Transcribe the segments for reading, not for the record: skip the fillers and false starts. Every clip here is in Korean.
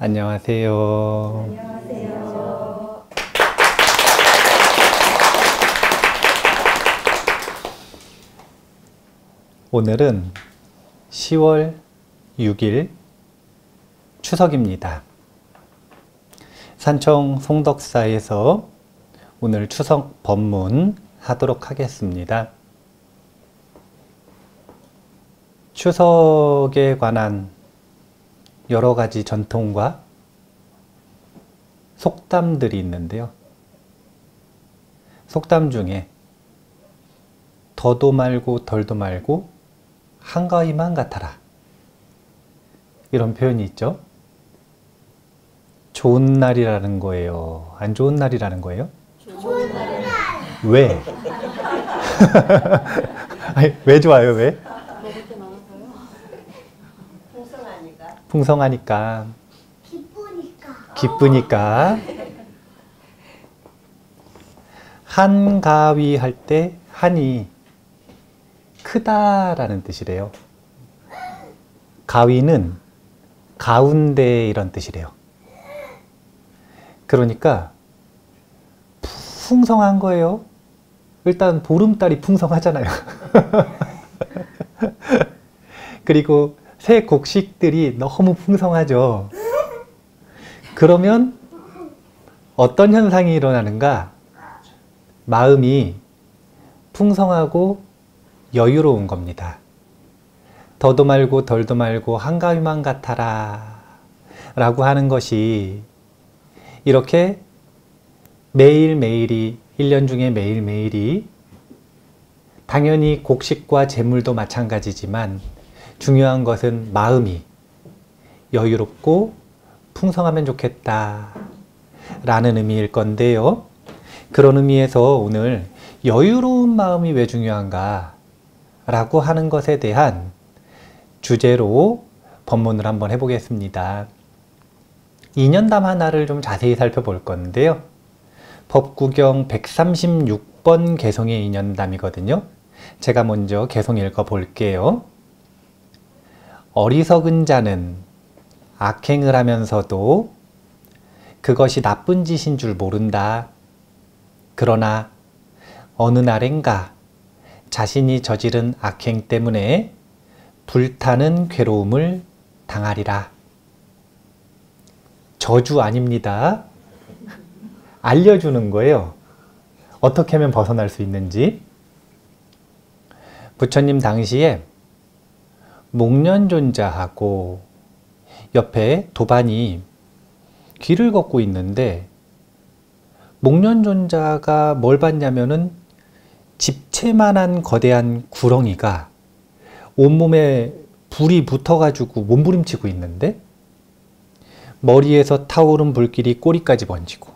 안녕하세요. 안녕하세요. 오늘은 10월 6일 추석입니다. 산청 송덕사에서 오늘 추석 법문 하도록 하겠습니다. 추석에 관한 여러 가지 전통과 속담들이 있는데요. 속담 중에 더도 말고 덜도 말고 한가위만 같아라, 이런 표현이 있죠. 좋은 날이라는 거예요? 안 좋은 날이라는 거예요? 좋은 날. 왜? 아니, 왜 좋아요? 왜? 먹을 게 많아서요. 풍성하니까. 풍성하니까. 기쁘니까. 기쁘니까. 한가위 할 때 한이 크다라는 뜻이래요. 가위는 가운데 이런 뜻이래요. 그러니까 풍성한 거예요. 일단 보름달이 풍성하잖아요. 그리고 새 곡식들이 너무 풍성하죠. 그러면 어떤 현상이 일어나는가? 마음이 풍성하고 여유로운 겁니다. 더도 말고 덜도 말고 한가위만 같아라 라고 하는 것이 이렇게 매일매일이, 1년 중에 매일매일이 당연히 곡식과 재물도 마찬가지지만 중요한 것은 마음이 여유롭고 풍성하면 좋겠다 라는 의미일 건데요. 그런 의미에서 오늘 여유로운 마음이 왜 중요한가 라고 하는 것에 대한 주제로 법문을 한번 해보겠습니다. 인연담 하나를 좀 자세히 살펴볼 건데요. 법구경 136번 개성의 인연담이거든요. 제가 먼저 개성 읽어 볼게요. 어리석은 자는 악행을 하면서도 그것이 나쁜 짓인 줄 모른다. 그러나 어느 날엔가 자신이 저지른 악행 때문에 불타는 괴로움을 당하리라. 저주 아닙니다. 알려주는 거예요. 어떻게 하면 벗어날 수 있는지. 부처님 당시에 목련존자하고 옆에 도반이 길을 걷고 있는데 목련존자가 뭘 봤냐면은 집채만한 거대한 구렁이가 온몸에 불이 붙어가지고 몸부림치고 있는데 머리에서 타오른 불길이 꼬리까지 번지고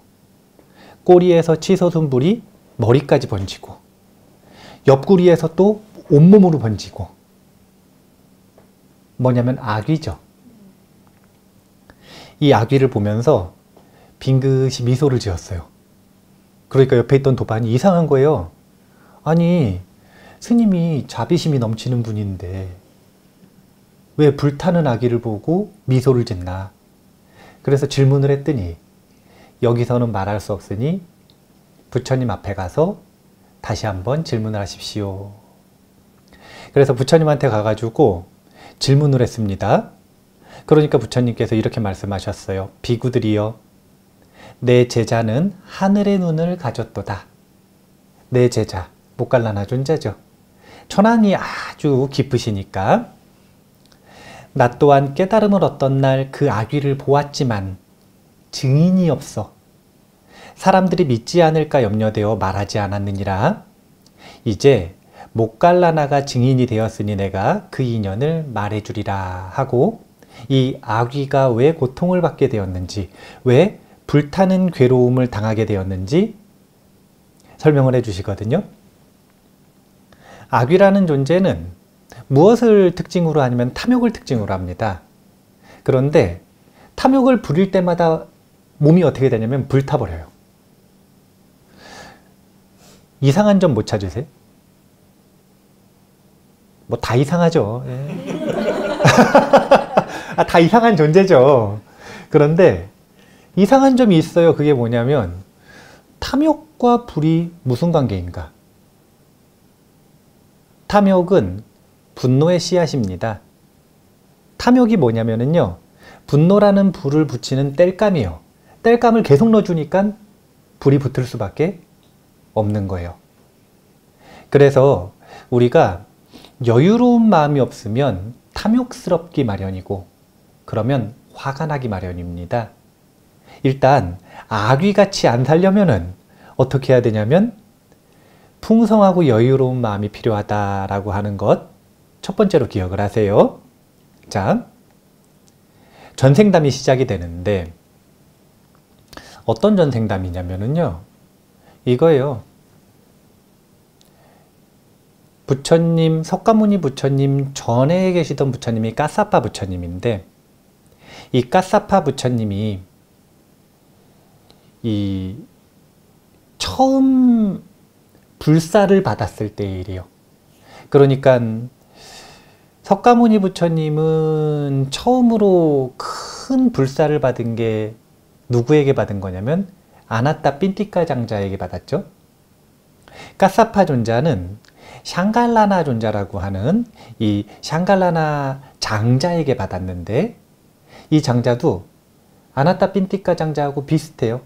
꼬리에서 치솟은 불이 머리까지 번지고 옆구리에서 또 온몸으로 번지고 뭐냐면 악귀죠. 이 악귀를 보면서 빙긋이 미소를 지었어요. 그러니까 옆에 있던 도반이 이상한 거예요. 아니, 스님이 자비심이 넘치는 분인데 왜 불타는 악귀를 보고 미소를 짓나? 그래서 질문을 했더니 여기서는 말할 수 없으니 부처님 앞에 가서 다시 한번 질문을 하십시오. 그래서 부처님한테 가가지고 질문을 했습니다. 그러니까 부처님께서 이렇게 말씀하셨어요. 비구들이여, 내 제자는 하늘의 눈을 가졌도다. 내 제자, 목갈라나 존자죠. 천안이 아주 깊으시니까 나 또한 깨달음을 얻던 날 그 악귀를 보았지만 증인이 없어 사람들이 믿지 않을까 염려되어 말하지 않았느니라. 이제 목갈라나가 증인이 되었으니 내가 그 인연을 말해주리라 하고 이 악귀가 왜 고통을 받게 되었는지, 왜 불타는 괴로움을 당하게 되었는지 설명을 해주시거든요. 악귀라는 존재는 무엇을 특징으로 하냐면 탐욕을 특징으로 합니다. 그런데 탐욕을 부릴 때마다 몸이 어떻게 되냐면 불타버려요. 이상한 점 못 찾으세요? 뭐 다 이상하죠. 예. 다 이상한 존재죠. 그런데 이상한 점이 있어요. 그게 뭐냐면 탐욕과 불이 무슨 관계인가? 탐욕은 분노의 씨앗입니다. 탐욕이 뭐냐면요. 분노라는 불을 붙이는 땔감이에요. 땔감을 계속 넣어주니까 불이 붙을 수밖에 없는 거예요. 그래서 우리가 여유로운 마음이 없으면 탐욕스럽기 마련이고 그러면 화가 나기 마련입니다. 일단 아귀같이 안 살려면은 어떻게 해야 되냐면 풍성하고 여유로운 마음이 필요하다라고 하는 것 첫 번째로 기억을 하세요. 자, 전생담이 시작이 되는데 어떤 전생담이냐면요. 이거예요. 부처님, 석가모니 부처님 전에 계시던 부처님이 까사파 부처님인데 이 까사파 부처님이 이 처음 불사를 받았을 때의 일이에요. 그러니까 석가모니 부처님은 처음으로 큰 불사를 받은 게 누구에게 받은 거냐면 아나타 핀티카 장자에게 받았죠. 까사파 존자는 샹갈라나 존자라고 하는 이 샹갈라나 장자에게 받았는데 이 장자도 아나타 핀티카 장자하고 비슷해요.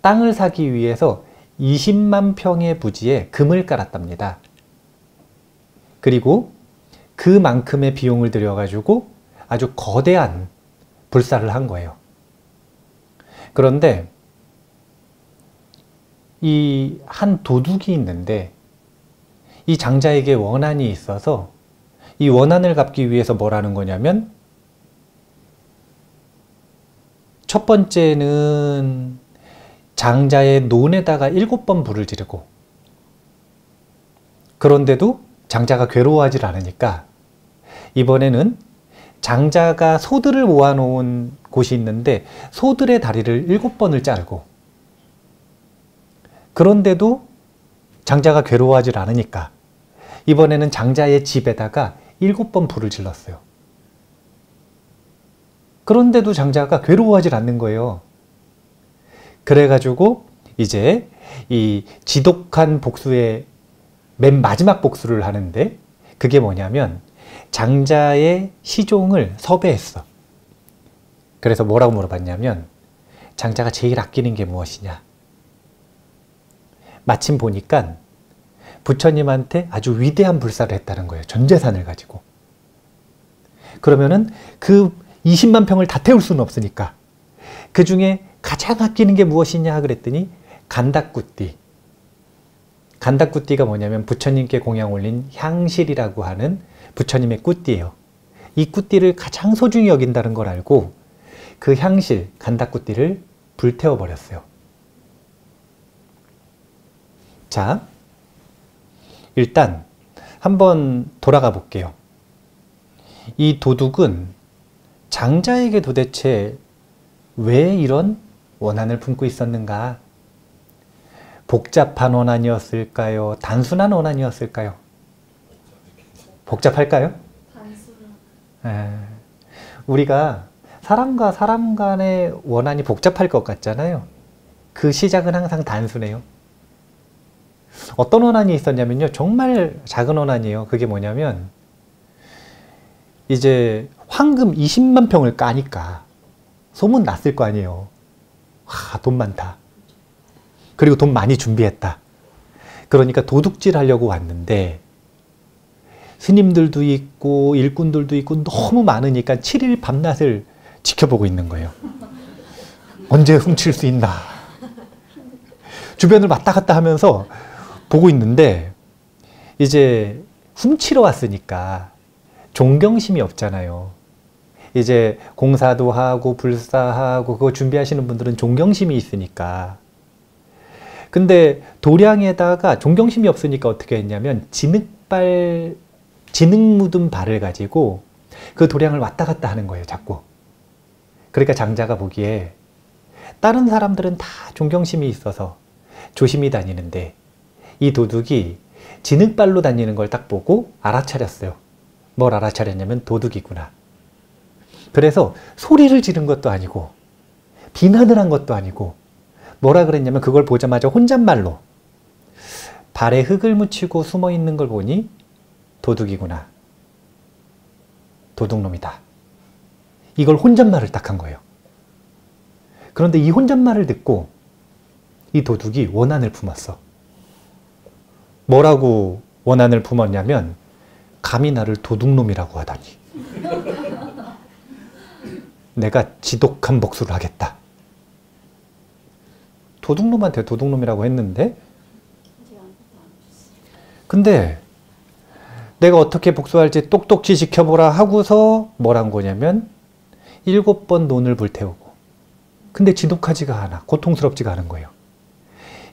땅을 사기 위해서 20만 평의 부지에 금을 깔았답니다. 그리고 그만큼의 비용을 들여가지고 아주 거대한 불사를 한 거예요. 그런데 이 한 도둑이 있는데 이 장자에게 원한이 있어서 이 원한을 갚기 위해서 뭘 하는 거냐면 첫 번째는 장자의 논에다가 7번 불을 지르고 그런데도 장자가 괴로워하지 않으니까 이번에는 장자가 소들을 모아놓은 곳이 있는데 소들의 다리를 7번을 자르고 그런데도 장자가 괴로워하지 않으니까 이번에는 장자의 집에다가 7번 불을 질렀어요. 그런데도 장자가 괴로워하지 않는 거예요. 그래가지고 이제 이 지독한 복수의 맨 마지막 복수를 하는데 그게 뭐냐면 장자의 시종을 섭외했어. 그래서 뭐라고 물어봤냐면 장자가 제일 아끼는 게 무엇이냐. 마침 보니까 부처님한테 아주 위대한 불사를 했다는 거예요. 전 재산을 가지고. 그러면은 그 20만 평을 다 태울 수는 없으니까 그 중에 가장 아끼는 게 무엇이냐 그랬더니 간다꾸띠. 간다꾸띠가 뭐냐면 부처님께 공양 올린 향실이라고 하는 부처님의 꾸띠예요. 이 꾸띠를 가장 소중히 여긴다는 걸 알고 그 향실, 간다꾸띠를 불태워버렸어요. 자, 일단 한번 돌아가 볼게요. 이 도둑은 장자에게 도대체 왜 이런 원한을 품고 있었는가? 복잡한 원한이었을까요? 단순한 원한이었을까요? 복잡할까요? 단순한. 우리가 사람과 사람 간의 원한이 복잡할 것 같잖아요. 그 시작은 항상 단순해요. 어떤 원한이 있었냐면요. 정말 작은 원한이에요. 그게 뭐냐면 이제 황금 20만 평을 까니까 소문 났을 거 아니에요. 와, 돈 많다. 그리고 돈 많이 준비했다. 그러니까 도둑질 하려고 왔는데 스님들도 있고 일꾼들도 있고 너무 많으니까 7일 밤낮을 지켜보고 있는 거예요. 언제 훔칠 수 있나. 주변을 왔다 갔다 하면서 보고 있는데 이제 훔치러 왔으니까 존경심이 없잖아요. 이제 공사도 하고 불사하고 그거 준비하시는 분들은 존경심이 있으니까. 근데 도량에다가 존경심이 없으니까 어떻게 했냐면 진흙 묻은 발을 가지고 그 도량을 왔다 갔다 하는 거예요. 자꾸. 그러니까 장자가 보기에 다른 사람들은 다 존경심이 있어서 조심히 다니는데 이 도둑이 진흙발로 다니는 걸 딱 보고 알아차렸어요. 뭘 알아차렸냐면 도둑이구나. 그래서 소리를 지른 것도 아니고 비난을 한 것도 아니고 뭐라 그랬냐면 그걸 보자마자 혼잣말로 발에 흙을 묻히고 숨어 있는 걸 보니 도둑이구나. 도둑놈이다. 이걸 혼잣말을 딱 한 거예요. 그런데 이 혼잣말을 듣고 이 도둑이 원한을 품었어. 뭐라고 원한을 품었냐면 감히 나를 도둑놈이라고 하다니. 내가 지독한 복수를 하겠다. 도둑놈한테 도둑놈이라고 했는데 근데 내가 어떻게 복수할지 똑똑히 지켜보라 하고서 뭘 한 거냐면 7번 논을 불태우고 근데 지독하지가 않아. 고통스럽지가 않은 거예요.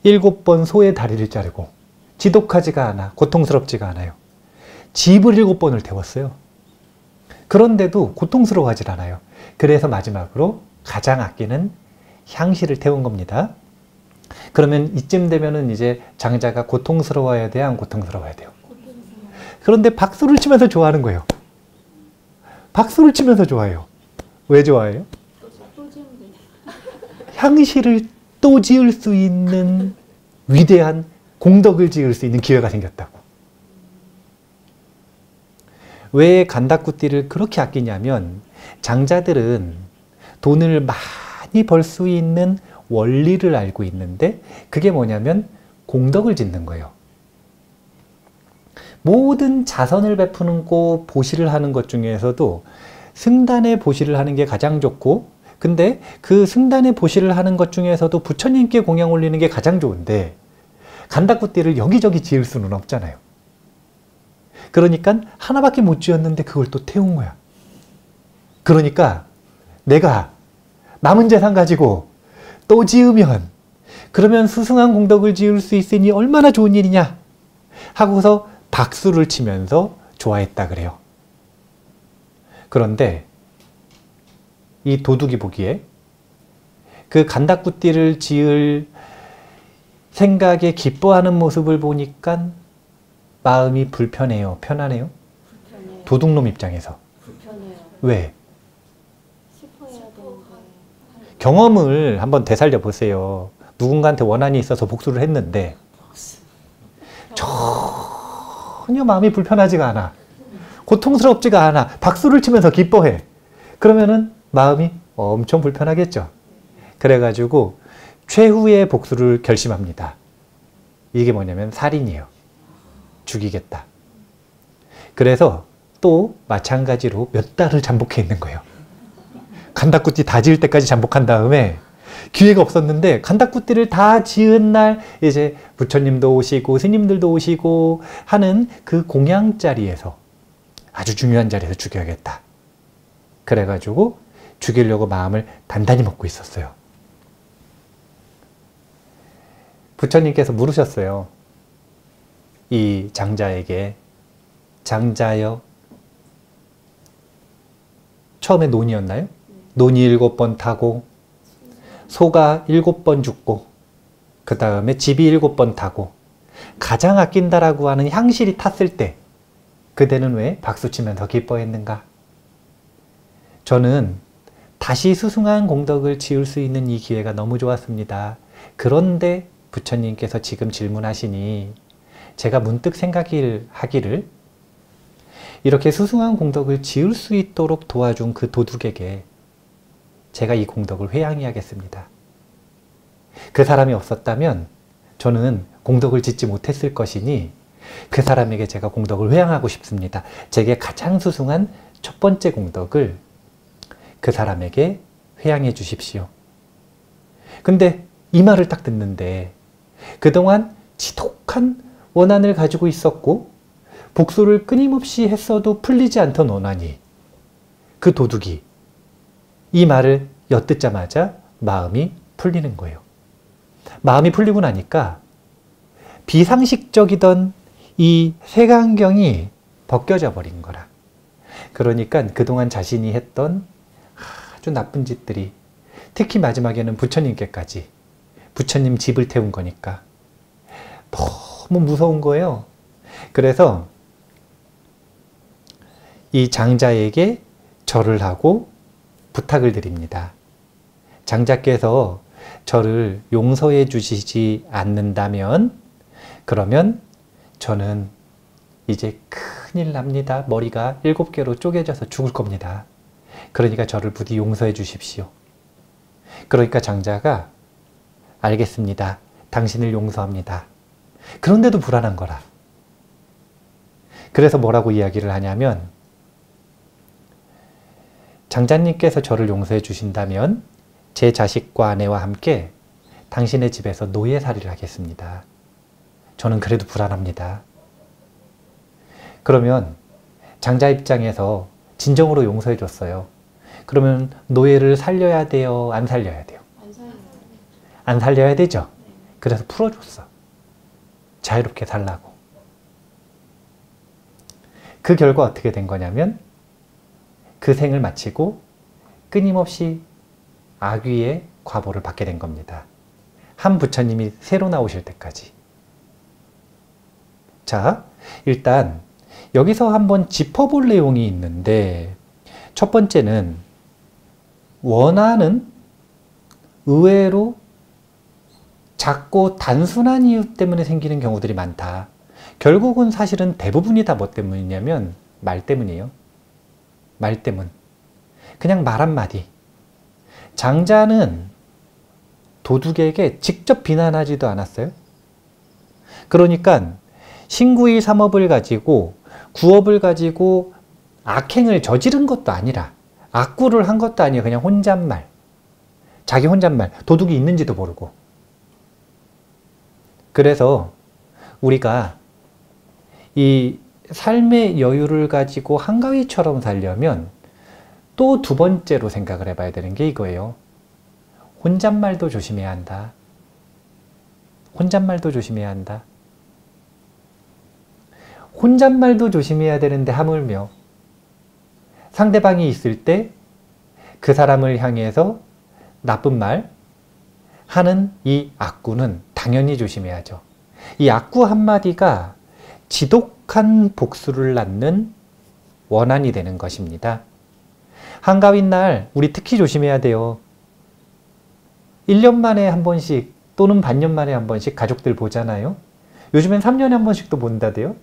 7번 소의 다리를 자르고 지독하지가 않아. 고통스럽지가 않아요. 집을 7번을 태웠어요. 그런데도 고통스러워하지 않아요. 그래서 마지막으로 가장 아끼는 향시를 태운 겁니다. 그러면 이쯤 되면은 이제 장자가 고통스러워야 돼요? 안 고통스러워야 돼요? 그런데 박수를 치면서 좋아하는 거예요. 박수를 치면서 좋아해요. 왜 좋아해요? 향시를 또 지을 수 있는 위대한 공덕을 지을 수 있는 기회가 생겼다고. 왜 간다쿠띠를 그렇게 아끼냐면 장자들은 돈을 많이 벌 수 있는 원리를 알고 있는데 그게 뭐냐면 공덕을 짓는 거예요. 모든 자선을 베푸는 거 보시를 하는 것 중에서도 승단의 보시를 하는 게 가장 좋고 근데 그 승단의 보시를 하는 것 중에서도 부처님께 공양 올리는 게 가장 좋은데 간다쿠띠를 여기저기 지을 수는 없잖아요. 그러니까 하나밖에 못 지었는데 그걸 또 태운 거야. 그러니까 내가 남은 재산 가지고 또 지으면 그러면 수승한 공덕을 지을 수 있으니 얼마나 좋은 일이냐 하고서 박수를 치면서 좋아했다 그래요. 그런데 이 도둑이 보기에 그 간다쿠띠를 지을 생각에 기뻐하는 모습을 보니까 마음이 불편해요? 편하네요? 불편해요. 도둑놈 입장에서. 불편해요. 왜? 싶어야 되는데. 경험을 한번 되살려 보세요. 누군가한테 원한이 있어서 복수를 했는데 전혀 마음이 불편하지가 않아. 고통스럽지가 않아. 박수를 치면서 기뻐해. 그러면은 마음이 엄청 불편하겠죠. 그래가지고 최후의 복수를 결심합니다. 이게 뭐냐면 살인이에요. 죽이겠다. 그래서 또 마찬가지로 몇 달을 잠복해 있는 거예요. 간다쿠띠 다 지을 때까지 잠복한 다음에 기회가 없었는데 간다쿠띠를 다 지은 날 이제 부처님도 오시고 스님들도 오시고 하는 그 공양 자리에서 아주 중요한 자리에서 죽여야겠다. 그래가지고 죽이려고 마음을 단단히 먹고 있었어요. 부처님께서 물으셨어요. 이 장자에게 장자여 처음에 논이었나요? 논이 7번 타고 소가 7번 죽고 그 다음에 집이 7번 타고 가장 아낀다라고 하는 향실이 탔을 때 그대는 왜 박수치면서 기뻐했는가? 저는 다시 수승한 공덕을 지을 수 있는 이 기회가 너무 좋았습니다. 그런데 부처님께서 지금 질문하시니 제가 문득 생각하기를 이렇게 수승한 공덕을 지을 수 있도록 도와준 그 도둑에게 제가 이 공덕을 회양해야겠습니다. 그 사람이 없었다면 저는 공덕을 짓지 못했을 것이니 그 사람에게 제가 공덕을 회양하고 싶습니다. 제게 가장 수승한 첫 번째 공덕을 그 사람에게 회양해 주십시오. 근데 이 말을 딱 듣는데 그동안 지독한 원한을 가지고 있었고 복수를 끊임없이 했어도 풀리지 않던 원한이 그 도둑이 이 말을 엿듣자마자 마음이 풀리는 거예요. 마음이 풀리고 나니까 비상식적이던 이 색안경이 벗겨져 버린 거라. 그러니까 그동안 자신이 했던 아주 나쁜 짓들이 특히 마지막에는 부처님께까지 부처님 집을 태운 거니까 너무 무서운 거예요. 그래서 이 장자에게 절을 하고 부탁을 드립니다. 장자께서 저를 용서해 주시지 않는다면 그러면 저는 이제 큰일 납니다. 머리가 7개로 쪼개져서 죽을 겁니다. 그러니까 저를 부디 용서해 주십시오. 그러니까 장자가 알겠습니다. 당신을 용서합니다. 그런데도 불안한 거라. 그래서 뭐라고 이야기를 하냐면 장자님께서 저를 용서해 주신다면 제 자식과 아내와 함께 당신의 집에서 노예살이를 하겠습니다. 저는 그래도 불안합니다. 그러면 장자 입장에서 진정으로 용서해 줬어요. 그러면 노예를 살려야 돼요? 안 살려야 돼요? 안 살려요. 안 살려야 되죠? 네. 그래서 풀어줬어. 자유롭게 살라고. 그 결과 어떻게 된 거냐면 그 생을 마치고 끊임없이 아귀의 과보를 받게 된 겁니다. 한 부처님이 새로 나오실 때까지. 자, 일단 여기서 한번 짚어볼 내용이 있는데 첫 번째는 원한은 의외로 작고 단순한 이유 때문에 생기는 경우들이 많다. 결국은 사실은 대부분이 다 뭐 때문이냐면 말 때문이에요. 말 때문. 그냥 말 한마디. 장자는 도둑에게 직접 비난하지도 않았어요. 그러니까 신구의 삼업을 가지고 구업을 가지고 악행을 저지른 것도 아니라 악구를 한 것도 아니에요. 그냥 혼잣말. 자기 혼잣말. 도둑이 있는지도 모르고. 그래서 우리가 이 삶의 여유를 가지고 한가위처럼 살려면 또 두 번째로 생각을 해봐야 되는 게 이거예요. 혼잣말도 조심해야 한다. 혼잣말도 조심해야 한다. 혼잣말도 조심해야 되는데 하물며 상대방이 있을 때 그 사람을 향해서 나쁜 말 하는 이 악구는 당연히 조심해야죠. 이 악구 한마디가 지독한 복수를 낳는 원한이 되는 것입니다. 한가위 날 우리 특히 조심해야 돼요. 1년 만에 한 번씩 또는 반년 만에 한 번씩 가족들 보잖아요. 요즘엔 3년에 한 번씩도 본다대요.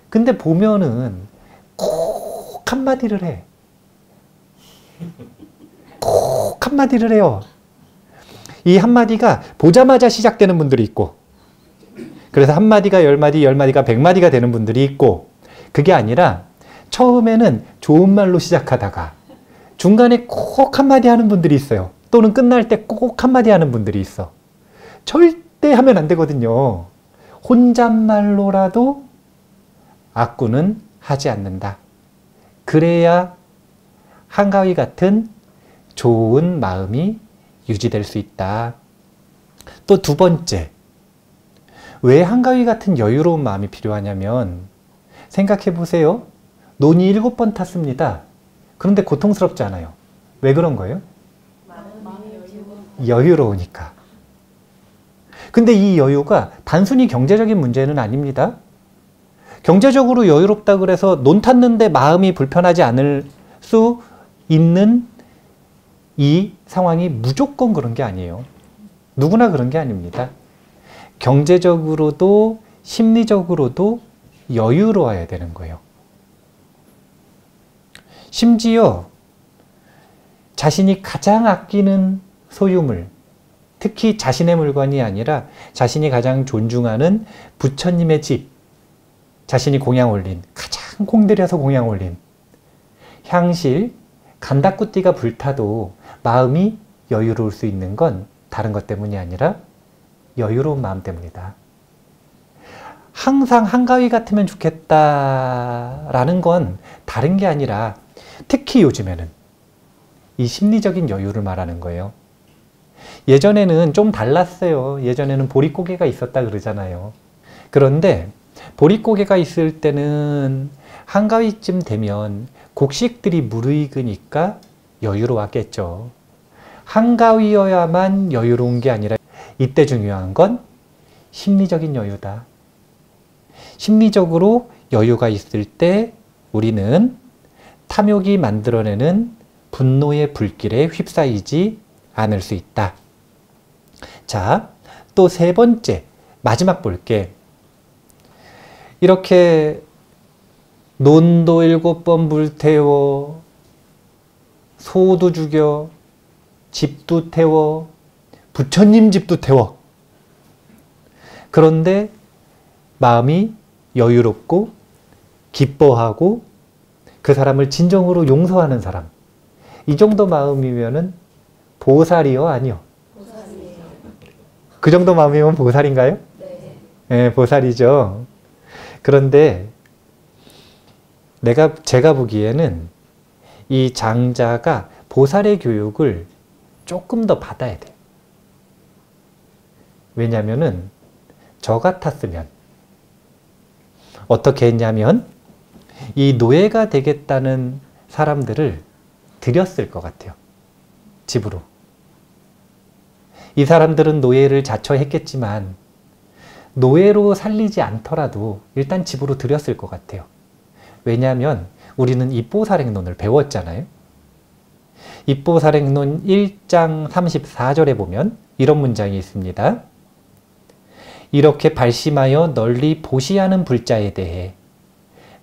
근데 보면은 꼭 한마디를 해. 꼭 한마디를 해요. 이 한마디가 보자마자 시작되는 분들이 있고 그래서 한마디가 10마디, 10마디가 100마디가 되는 분들이 있고 그게 아니라 처음에는 좋은 말로 시작하다가 중간에 꼭 한마디 하는 분들이 있어요. 또는 끝날 때 꼭 한마디 하는 분들이 있어. 절대 하면 안 되거든요. 혼잣말로라도 악구는 하지 않는다. 그래야 한가위 같은 좋은 마음이 유지될 수 있다. 또 두 번째, 왜 한가위 같은 여유로운 마음이 필요하냐면 생각해 보세요. 논이 7번 탔습니다. 그런데 고통스럽지 않아요. 왜 그런 거예요? 여유로우니까. 근데 이 여유가 단순히 경제적인 문제는 아닙니다. 경제적으로 여유롭다 그래서 논 탔는데 마음이 불편하지 않을 수 있는 이 상황이 무조건 그런 게 아니에요. 누구나 그런 게 아닙니다. 경제적으로도 심리적으로도 여유로워야 되는 거예요. 심지어 자신이 가장 아끼는 소유물, 특히 자신의 물건이 아니라 자신이 가장 존중하는 부처님의 집, 자신이 공양 올린, 가장 공들여서 공양 올린 향실, 간다꾸띠가 불타도 마음이 여유로울 수 있는 건 다른 것 때문이 아니라 여유로운 마음 때문이다. 항상 한가위 같으면 좋겠다라는 건 다른 게 아니라 특히 요즘에는 이 심리적인 여유를 말하는 거예요. 예전에는 좀 달랐어요. 예전에는 보릿고개가 있었다 그러잖아요. 그런데 보릿고개가 있을 때는 한가위쯤 되면 곡식들이 무르익으니까 여유로웠겠죠. 한가위여야만 여유로운 게 아니라 이때 중요한 건 심리적인 여유다. 심리적으로 여유가 있을 때 우리는 탐욕이 만들어내는 분노의 불길에 휩싸이지 않을 수 있다. 자, 또 세 번째, 마지막 볼게. 이렇게 논도 7번 불태워, 소도 죽여, 집도 태워, 부처님 집도 태워. 그런데 마음이 여유롭고 기뻐하고 그 사람을 진정으로 용서하는 사람. 이 정도 마음이면은 보살이요? 아니요? 보살이에요. 그 정도 마음이면 보살인가요? 네. 네, 보살이죠. 그런데 제가 보기에는 이 장자가 보살의 교육을 조금 더 받아야 돼요. 왜냐면은 저 같았으면 어떻게 했냐면 이 노예가 되겠다는 사람들을 들였을 것 같아요. 집으로. 이 사람들은 노예를 자처했겠지만 노예로 살리지 않더라도 일단 집으로 들였을 것 같아요. 왜냐하면 우리는 입보살행론을 배웠잖아요. 입보살행론 1장 34절에 보면 이런 문장이 있습니다. 이렇게 발심하여 널리 보시하는 불자에 대해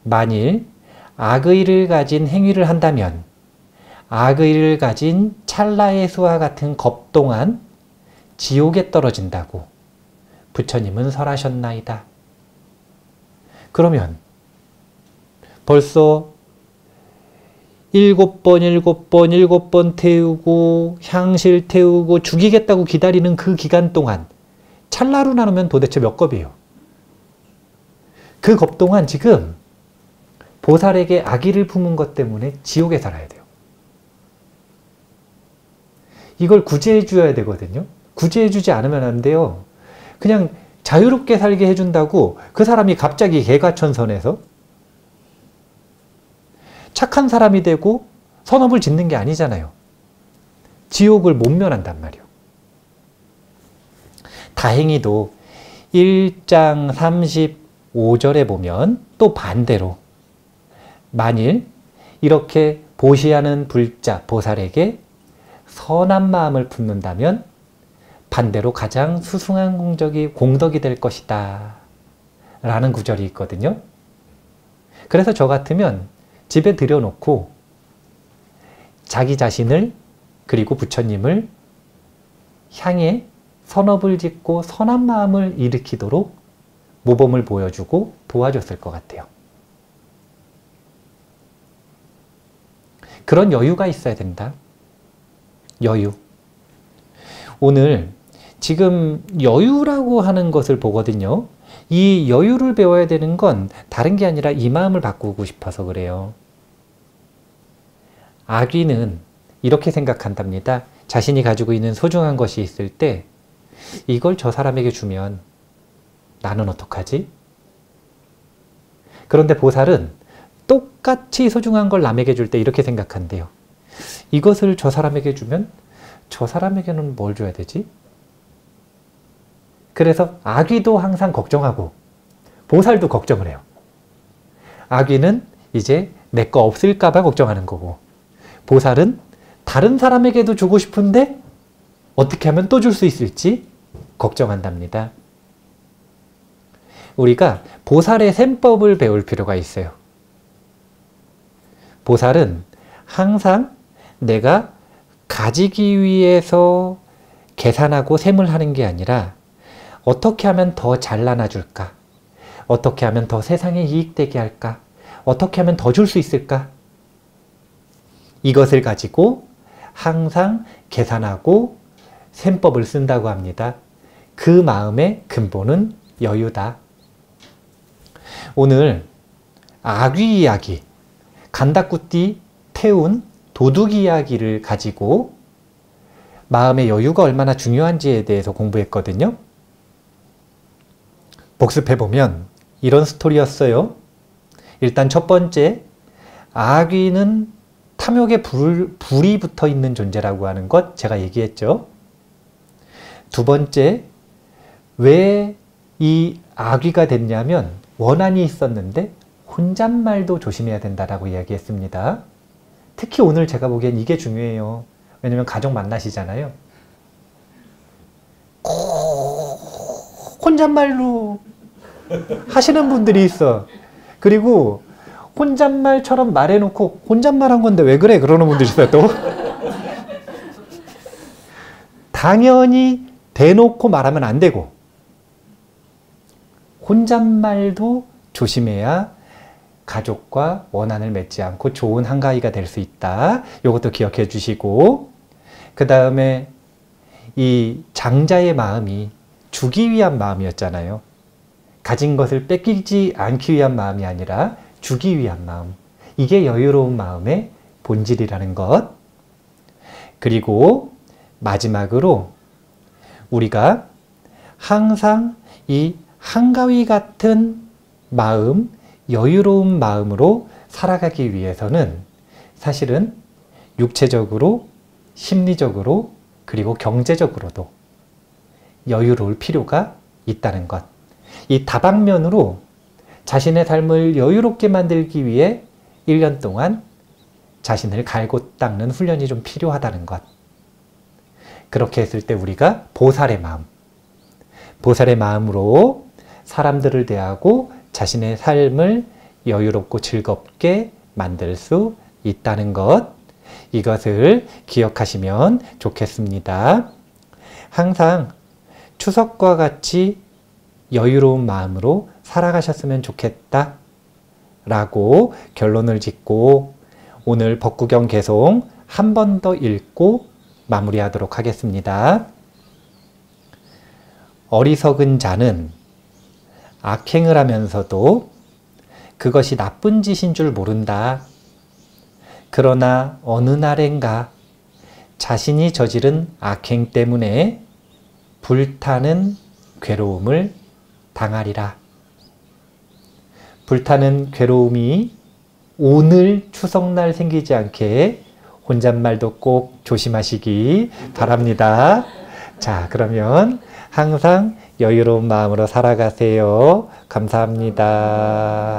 만일 악의를 가진 행위를 한다면 악의를 가진 찰나의 수와 같은 겁동안 지옥에 떨어진다고 부처님은 설하셨나이다. 그러면 벌써 7번 태우고 향실 태우고 죽이겠다고 기다리는 그 기간 동안 찰나로 나누면 도대체 몇 겁이에요? 그 겁 동안 지금 보살에게 악의를 품은 것 때문에 지옥에 살아야 돼요. 이걸 구제해 줘야 되거든요. 구제해 주지 않으면 안 돼요. 그냥 자유롭게 살게 해준다고 그 사람이 갑자기 개과천선해서 착한 사람이 되고 선업을 짓는 게 아니잖아요. 지옥을 못 면한단 말이에요. 다행히도 1장 35절에 보면 또 반대로 만일 이렇게 보시하는 불자, 보살에게 선한 마음을 품는다면 반대로 가장 수승한 공덕이 될 것이다 라는 구절이 있거든요. 그래서 저 같으면 집에 들여놓고 자기 자신을 그리고 부처님을 향해 선업을 짓고 선한 마음을 일으키도록 모범을 보여주고 도와줬을 것 같아요. 그런 여유가 있어야 된다. 여유. 오늘 지금 여유라고 하는 것을 보거든요. 이 여유를 배워야 되는 건 다른 게 아니라 이 마음을 바꾸고 싶어서 그래요. 아귀는 이렇게 생각한답니다. 자신이 가지고 있는 소중한 것이 있을 때 이걸 저 사람에게 주면 나는 어떡하지? 그런데 보살은 똑같이 소중한 걸 남에게 줄 때 이렇게 생각한대요. 이것을 저 사람에게 주면 저 사람에게는 뭘 줘야 되지? 그래서 아귀도 항상 걱정하고 보살도 걱정을 해요. 아귀는 이제 내 거 없을까 봐 걱정하는 거고 보살은 다른 사람에게도 주고 싶은데 어떻게 하면 또 줄 수 있을지 걱정한답니다. 우리가 보살의 셈법을 배울 필요가 있어요. 보살은 항상 내가 가지기 위해서 계산하고 셈을 하는 게 아니라 어떻게 하면 더 잘 나눠줄까? 어떻게 하면 더 세상에 이익되게 할까? 어떻게 하면 더 줄 수 있을까? 이것을 가지고 항상 계산하고 셈법을 쓴다고 합니다. 그 마음의 근본은 여유다. 오늘 아귀 이야기, 간다꾸띠 태운 도둑 이야기를 가지고 마음의 여유가 얼마나 중요한지에 대해서 공부했거든요. 복습해보면 이런 스토리였어요. 일단 첫 번째, 아귀는 탐욕에 불이 붙어 있는 존재라고 하는 것 제가 얘기했죠. 두 번째, 왜 이 아귀가 됐냐면 원한이 있었는데 혼잣말도 조심해야 된다라고 이야기했습니다. 특히 오늘 제가 보기엔 이게 중요해요. 왜냐면 가족 만나시잖아요. 혼잣말로 하시는 분들이 있어. 그리고 혼잣말처럼 말해놓고 혼잣말한 건데 왜 그래? 그러는 분들이 있어요 또. 당연히 대놓고 말하면 안 되고 혼잣말도 조심해야 가족과 원한을 맺지 않고 좋은 한가위가 될 수 있다. 이것도 기억해 주시고, 그 다음에 이 장자의 마음이 주기 위한 마음이었잖아요. 가진 것을 뺏기지 않기 위한 마음이 아니라 주기 위한 마음. 이게 여유로운 마음의 본질이라는 것. 그리고 마지막으로 우리가 항상 이 한가위 같은 마음, 여유로운 마음으로 살아가기 위해서는 사실은 육체적으로, 심리적으로, 그리고 경제적으로도 여유로울 필요가 있다는 것. 이 다방면으로 자신의 삶을 여유롭게 만들기 위해 1년 동안 자신을 갈고 닦는 훈련이 좀 필요하다는 것. 그렇게 했을 때 우리가 보살의 마음, 보살의 마음으로 사람들을 대하고 자신의 삶을 여유롭고 즐겁게 만들 수 있다는 것, 이것을 기억하시면 좋겠습니다. 항상 추석과 같이 여유로운 마음으로 살아가셨으면 좋겠다 라고 결론을 짓고 오늘 법구경 개송 한 번 더 읽고 마무리하도록 하겠습니다. 어리석은 자는 악행을 하면서도 그것이 나쁜 짓인 줄 모른다. 그러나 어느 날엔가 자신이 저지른 악행 때문에 불타는 괴로움을 당하리라. 불타는 괴로움이 오늘 추석날 생기지 않게 혼잣말도 꼭 조심하시기 바랍니다. 자, 그러면 항상 여유로운 마음으로 살아가세요. 감사합니다.